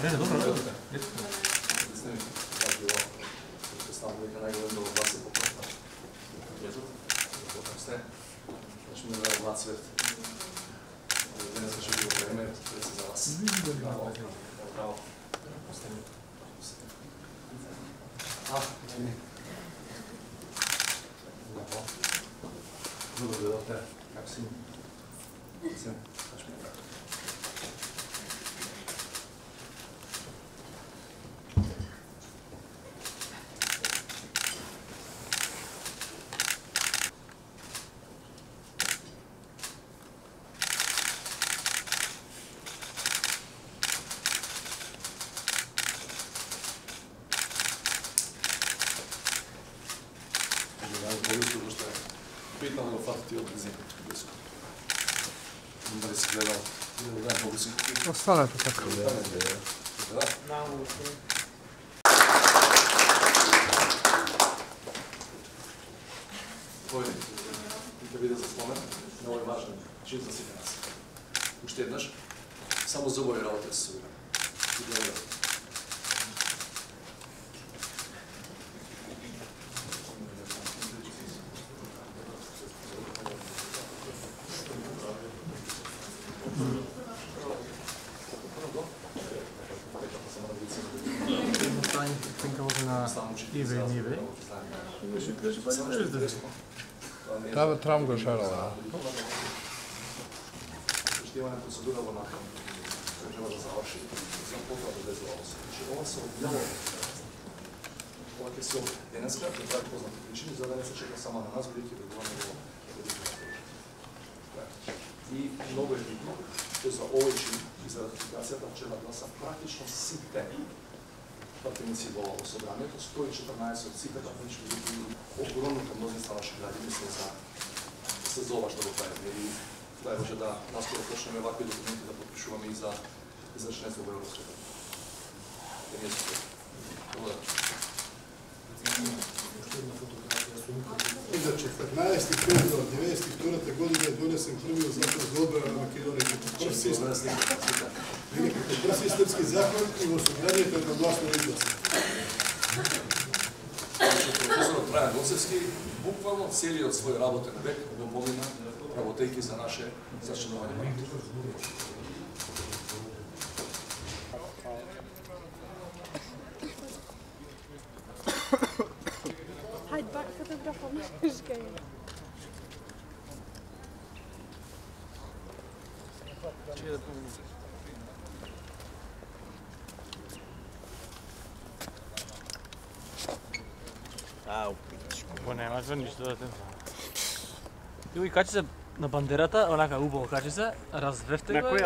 не, добро, добро. Ставам дека најголем дел од вас е поправка. Језот, сте, значи ме да влад свет. Денес ќе го време, пред се за вас. Браво. Добро дојдовте. Како си? Сем, кач ме така. Питам го фатити од близина. Дали си гледал? Да, побуси. Останете така. Тој ќе биде за спомен, много е важен чин за сите нас. Уште еднаш, само за овој работа се собира. И благодарам. Трам го шарала. Ще имаме процедура во напред, која треба да заврши, за потоа да влезе во се. Значи, ова се објавува. Ова ќе се објави денеска, по прави познати причини, за да не се чека само на нас, бидејќи вегуваме во и многу е битно, што за овој чин и за ратификацијата ќе да гласа практично сите пратеници во собранието, 114 од сите пратеници ќе бидат огромното мнозинство наши граѓани се за ова што го правиме. И дај Боже да наскоро почнеме вакви документи да подпишуваме и за членство во Европската унија. Благодарам. Иначе, 15. февруар 1992 година е донесен првиот закон за одбрана на Македонија како прв системски закон и во собранието едногласно изгласен. Професорот Трајан Гоцевски буквално целиот свој работен век го помина работејќи за наше зачленување на НАТО. Hide back photograph on this game. Ау, пичко. Нема за ништо да те. Јој качи се на бандерата, онака убаво качи се, развевте го.